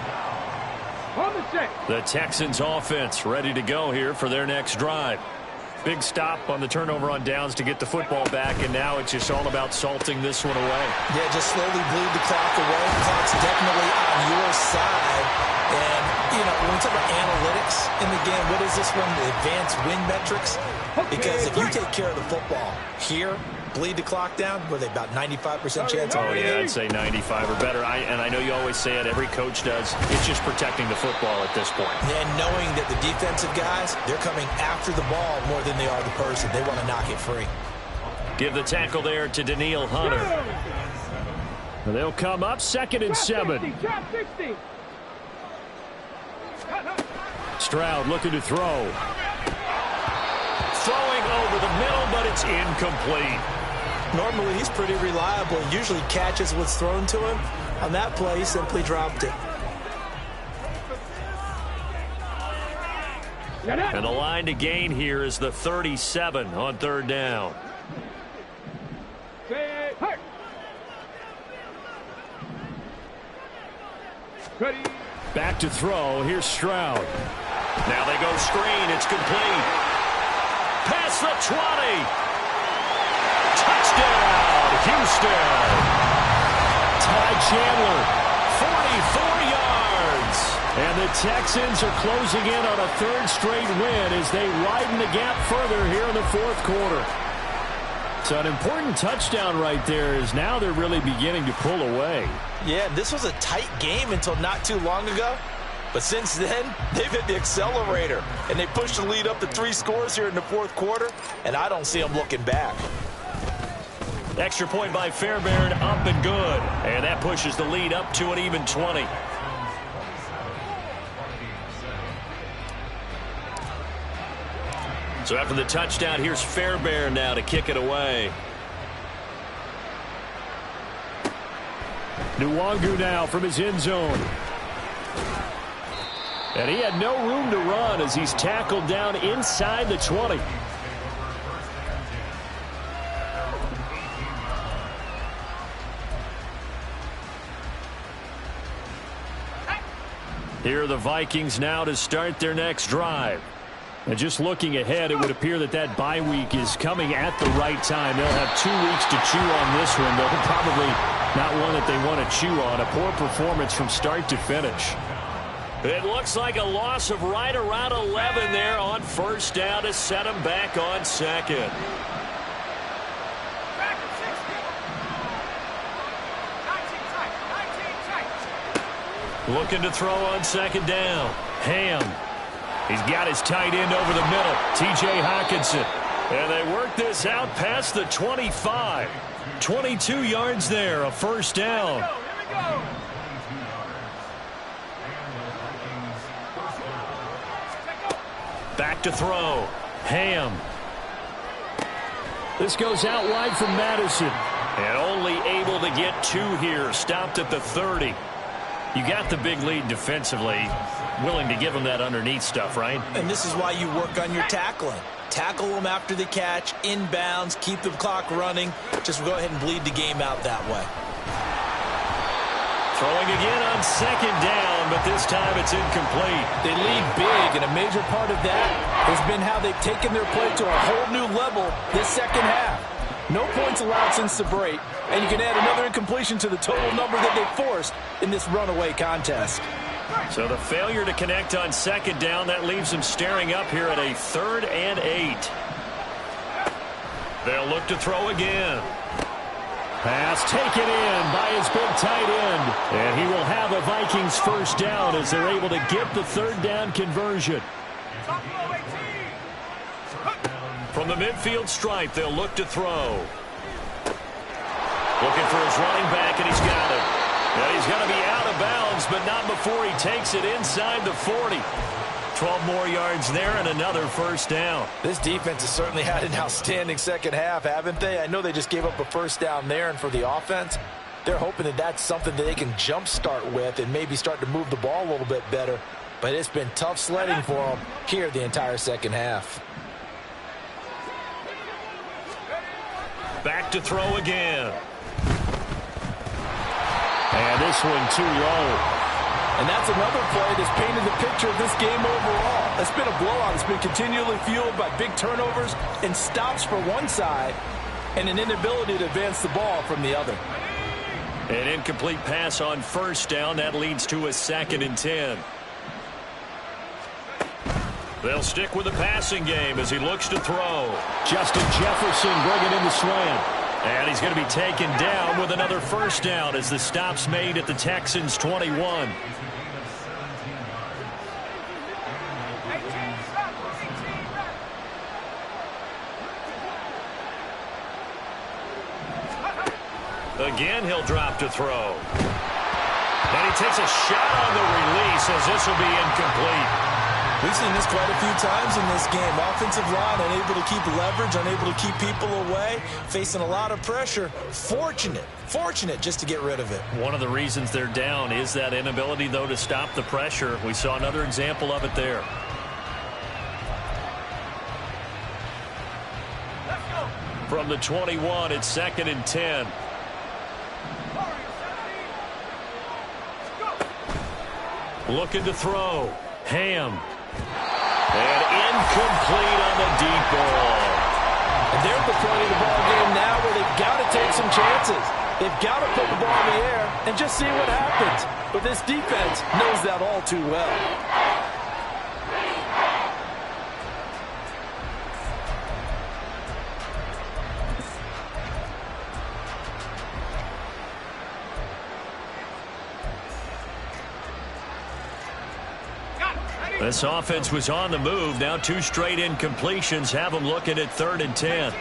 The Texans offense ready to go here for their next drive. Big stop on the turnover on downs to get the football back, and now it's just all about salting this one away. Yeah, just slowly bleed the clock away. The clock's definitely on your side. And, you know, when we talk about analytics in the game, what is this one? The advanced win metrics? Because if you take care of the football here, bleed the clock down? Were they about 95% chance? Oh, yeah, I'd say 95 or better. And I know you always say it, every coach does. It's just protecting the football at this point. And knowing that the defensive guys, they're coming after the ball more than they are the person. They want to knock it free. Give the tackle there to Daniil Hunter. They'll come up 2nd and 7. Trap 60. Stroud looking to throw. Throwing over the middle, but it's incomplete. Normally, he's pretty reliable. Usually catches what's thrown to him. On that play, he simply dropped it. And the line to gain here is the 37 on 3rd down. Back to throw. Here's Stroud. Now they go screen. It's complete. Past the 20. Touchdown, Houston. Ty Chandler, 44 yards. And the Texans are closing in on a 3rd straight win as they widen the gap further here in the 4th quarter. So an important touchdown right there is now they're really beginning to pull away. Yeah, this was a tight game until not too long ago. But since then, they've hit the accelerator. And they pushed the lead up to 3 scores here in the 4th quarter. And I don't see them looking back. Extra point by Fairbairn, up and good. And that pushes the lead up to an even 20. So after the touchdown, here's Fairbairn now to kick it away. Nwangu now from his end zone. And he had no room to run as he's tackled down inside the 20. Here are the Vikings now to start their next drive. And just looking ahead, it would appear that that bye week is coming at the right time. They'll have 2 weeks to chew on this one, though probably not one that they want to chew on. A poor performance from start to finish. It looks like a loss of right around 11 there on 1st down to set them back on 2nd. Looking to throw on 2nd down. Ham. He's got his tight end over the middle, T.J. Hockenson. And they work this out past the 25. 22 yards there, a 1st down. Back to throw. Ham. This goes out wide from Madison. And only able to get 2 here, stopped at the 30. You got the big lead defensively. Willing to give them that underneath stuff, right? And this is why you work on your tackling. Tackle them after the catch, inbounds, keep the clock running. Just go ahead and bleed the game out that way. Throwing again on 2nd down, but this time it's incomplete. They lead big, and a major part of that has been how they've taken their play to a whole new level this 2nd half. No points allowed since the break, and you can add another incompletion to the total number that they forced in this runaway contest. So the failure to connect on 2nd down, that leaves them staring up here at a 3rd and 8. They'll look to throw again. Pass taken in by his big tight end. And he will have a Vikings 1st down as they're able to get the 3rd down conversion. From the midfield stripe, they'll look to throw. Looking for his running back, and he's got it. Now he's going to be out of bounds, but not before he takes it inside the 40. 12 more yards there and another 1st down. This defense has certainly had an outstanding 2nd half, haven't they? I know they just gave up a 1st down there, and for the offense, they're hoping that that's something that they can jumpstart with and maybe start to move the ball a little bit better. But it's been tough sledding for them here the entire 2nd half. Back to throw again. And this one too low. And that's another play that's painted the picture of this game overall. It's been a blowout. It's been continually fueled by big turnovers and stops for one side and an inability to advance the ball from the other. An incomplete pass on 1st down. That leads to a 2nd and 10. They'll stick with the passing game as he looks to throw. Justin Jefferson bringing in the slant. And he's going to be taken down with another first down as the stop's made at the Texans' 21. Again, he'll drop to throw. And he takes a shot on the release as this will be incomplete. We've seen this quite a few times in this game. Offensive line unable to keep leverage, unable to keep people away, facing a lot of pressure. Fortunate just to get rid of it. One of the reasons they're down is that inability, though, to stop the pressure. We saw another example of it there. From the 21, it's 2nd and 10. Looking to throw. Ham. And incomplete on the deep ball. And they're at the point of the ball game now where they've got to take some chances. They've got to put the ball in the air and just see what happens. But this defense knows that all too well. This offense was on the move. Now 2 straight incompletions have them looking at 3rd and 10.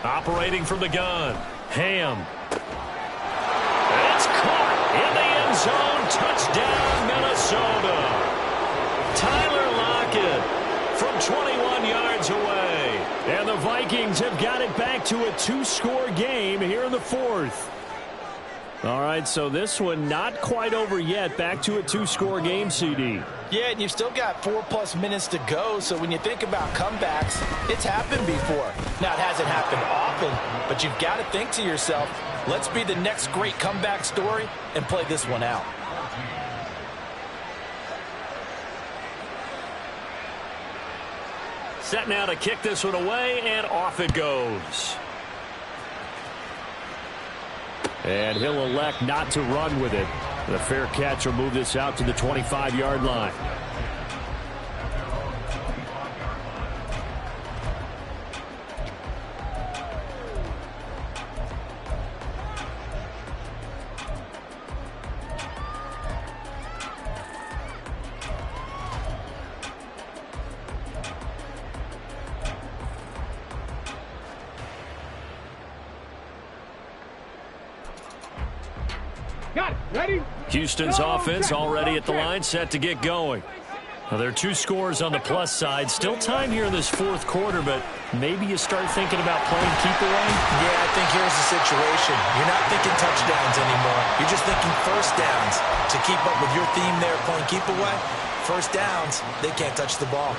Operating from the gun. Ham. It's caught in the end zone. Touchdown, Minnesota. Tyler Lockett from 21 yards away. And the Vikings have got it back to a 2-score game here in the 4th. All right, so this one not quite over yet. Back to a 2-score game, CD. Yeah, and you've still got 4+ minutes to go, so when you think about comebacks, it's happened before. Now, it hasn't happened often, but you've got to think to yourself, let's be the next great comeback story and play this one out. Set now to kick this one away, and off it goes. And he'll elect not to run with it. The fair catch will move this out to the 25-yard line. Got it. Ready? Houston's offense already at the line, set to get going. Now, there are 2 scores on the plus side. Still time here in this 4th quarter, but maybe you start thinking about playing keep away? Yeah, I think here's the situation. You're not thinking touchdowns anymore. You're just thinking first downs. To keep up with your theme there, playing keep away, first downs, they can't touch the ball.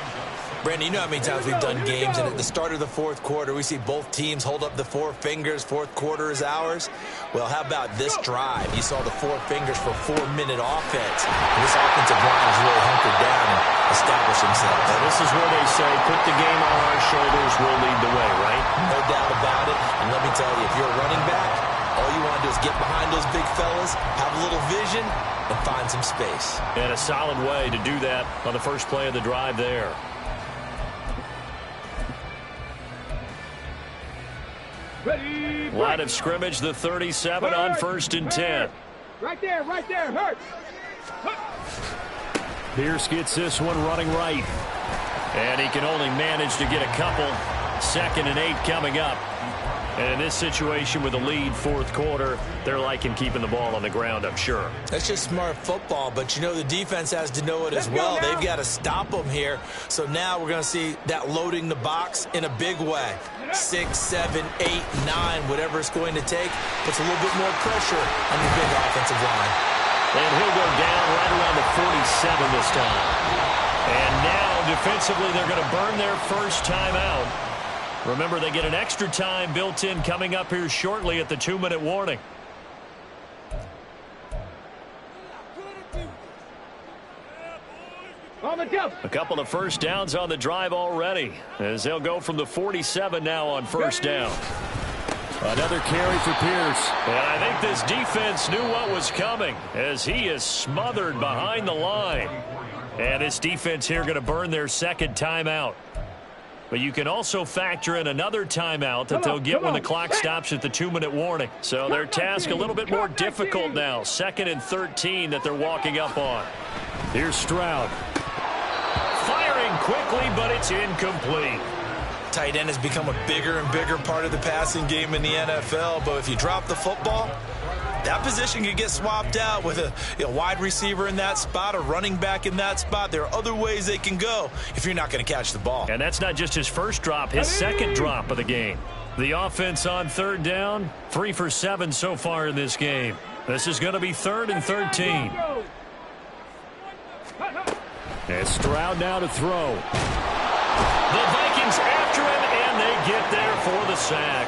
Brandon, you know how many times we've done games, and at the start of the 4th quarter, we see both teams hold up the 4 fingers. 4th quarter is ours. Well, how about this drive? You saw the 4 fingers for 4-minute offense. And this offensive line has really hunkered down and established themselves. Now, this is where they say, put the game on our shoulders, we'll lead the way, right? No doubt about it. And let me tell you, if you're a running back, all you want to do is get behind those big fellas, have a little vision, and find some space. And a solid way to do that on the first play of the drive there. Ready? Line of scrimmage, the 37 on 1st and 10. Right there, hurt. Pierce gets this one running right. And he can only manage to get a couple. 2nd and 8 coming up. And in this situation with a lead 4th quarter, they're liking keeping the ball on the ground, I'm sure. That's just smart football, but you know the defense has to know it as well. They've got to stop them here. So now we're going to see that loading the box in a big way. 6, 7, 8, 9, whatever it's going to take, puts a little bit more pressure on your big offensive line. And he'll go down right around the 47 this time. And now defensively they're going to burn their first timeout. Remember, they get an extra time built in coming up here shortly at the 2-minute warning. A couple of first downs on the drive already, as they'll go from the 47 now on first down. Another carry for Pierce. And I think this defense knew what was coming as he is smothered behind the line. And this defense here going to burn their second timeout. But you can also factor in another timeout that they'll get when the clock stops at the 2-minute warning. So their task a little bit more difficult now. 2nd and 13 that they're walking up on. Here's Stroud. Firing quickly, but it's incomplete. Tight end has become a bigger and bigger part of the passing game in the NFL. But if you drop the football, that position could get swapped out with a wide receiver in that spot, a running back in that spot. There are other ways they can go if you're not going to catch the ball. And that's not just his first drop, his second drop of the game. The offense on 3rd down, 3 for 7 so far in this game. This is going to be 3rd and 13. And Stroud now to throw. The Vikings after him, and they get there for the sack.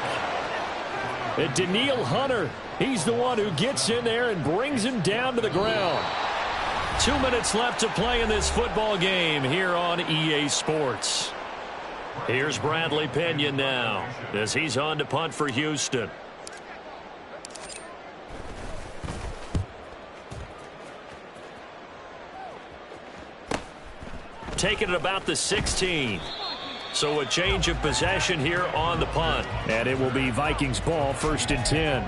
And Daniil Hunter, he's the one who gets in there and brings him down to the ground. 2 minutes left to play in this football game here on EA Sports. Here's Bradley Pinion now as he's on to punt for Houston. Taking it about the 16. So a change of possession here on the punt. And it will be Vikings ball, 1st and 10.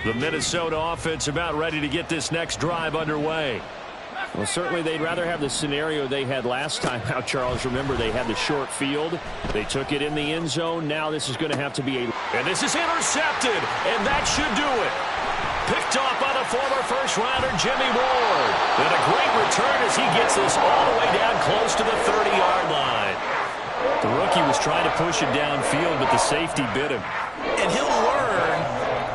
The Minnesota offense about ready to get this next drive underway. Well, certainly they'd rather have the scenario they had last time out, Charles. Remember, they had the short field. They took it in the end zone. Now this is going to have to be a... And this is intercepted, and that should do it. Picked off by the former first-rounder Jimmy Ward. And a great return as he gets this all the way down close to the 30-yard line. The rookie was trying to push it downfield, but the safety bit him. And he'll learn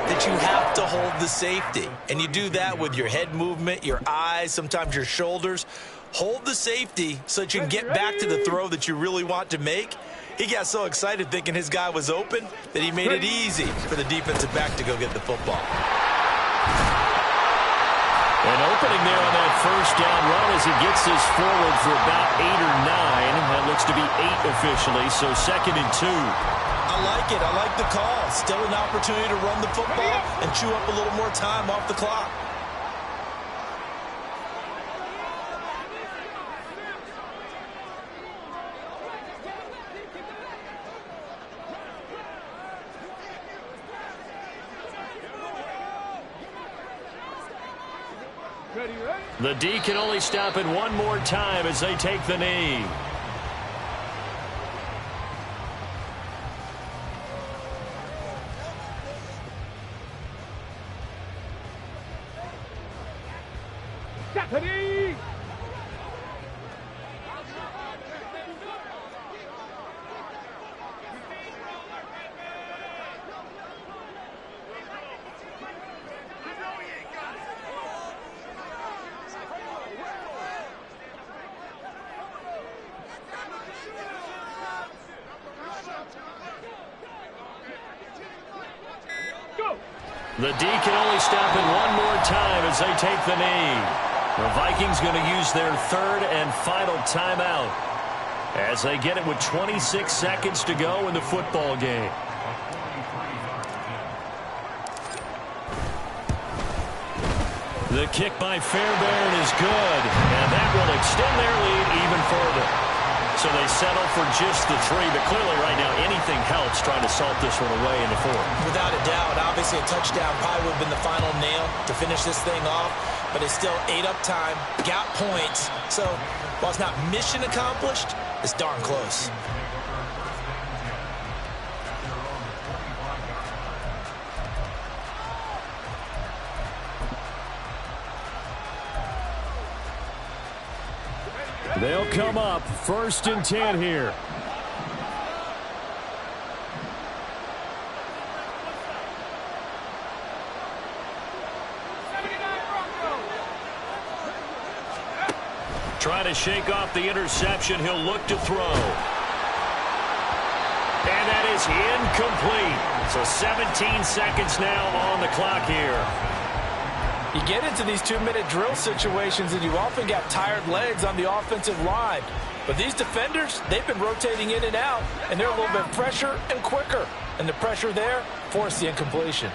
that you have to hold the safety. And you do that with your head movement, your eyes, sometimes your shoulders. Hold the safety so that you can get back to the throw that you really want to make. He got so excited thinking his guy was open that he made it easy for the defensive back to go get the football. An opening there on that first down run as he gets this forward for about 8 or 9. That looks to be 8 officially, so 2nd and 2. I like it. I like the call. Still an opportunity to run the football and chew up a little more time off the clock. The D can only stop it one more time as they take the knee. Ready. The D can only stop it one more time as they take the knee. The Vikings going to use their 3rd and final timeout as they get it with 26 seconds to go in the football game. The kick by Fairbairn is good, and that will extend their lead even further. So they settle for just the 3, but clearly right now anything helps trying to salt this one away in the 4th. Without a doubt, obviously a touchdown probably would have been the final nail to finish this thing off, but it's still 8 up time, got points. So while it's not mission accomplished, it's darn close. They'll come up 1st and 10 here. Trying to shake off the interception. He'll look to throw. And that is incomplete. So 17 seconds now on the clock here. You get into these 2-minute drill situations and you often got tired legs on the offensive line. But these defenders, they've been rotating in and out, and they're a little bit fresher and quicker. And the pressure there forced the incompletion.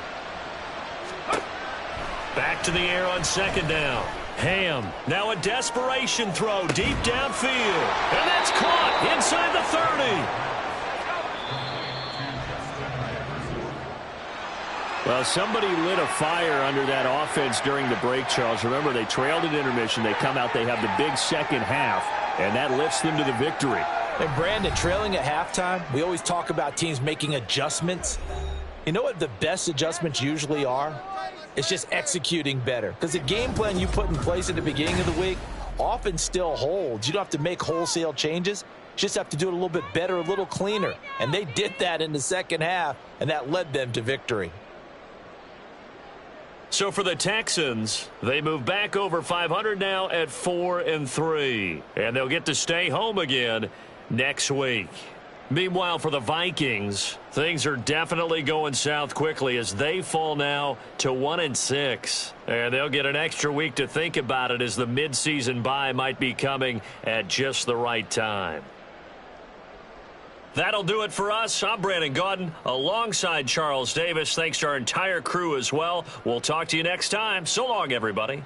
Back to the air on second down. Ham, now a desperation throw deep downfield. And that's caught inside the 30. Well, somebody lit a fire under that offense during the break, Charles. Remember, they trailed at intermission. They come out, they have the big second half, and that lifts them to the victory. And Brandon, trailing at halftime, we always talk about teams making adjustments. You know what the best adjustments usually are? It's just executing better. Because the game plan you put in place at the beginning of the week often still holds. You don't have to make wholesale changes. You just have to do it a little bit better, a little cleaner. And they did that in the second half, and that led them to victory. So for the Texans, they move back over 500 now at 4-3. And they'll get to stay home again next week. Meanwhile, for the Vikings, things are definitely going south quickly as they fall now to 1-6. And they'll get an extra week to think about it as the midseason bye might be coming at just the right time. That'll do it for us. I'm Brandon Gaudin alongside Charles Davis. Thanks to our entire crew as well. We'll talk to you next time. So long, everybody.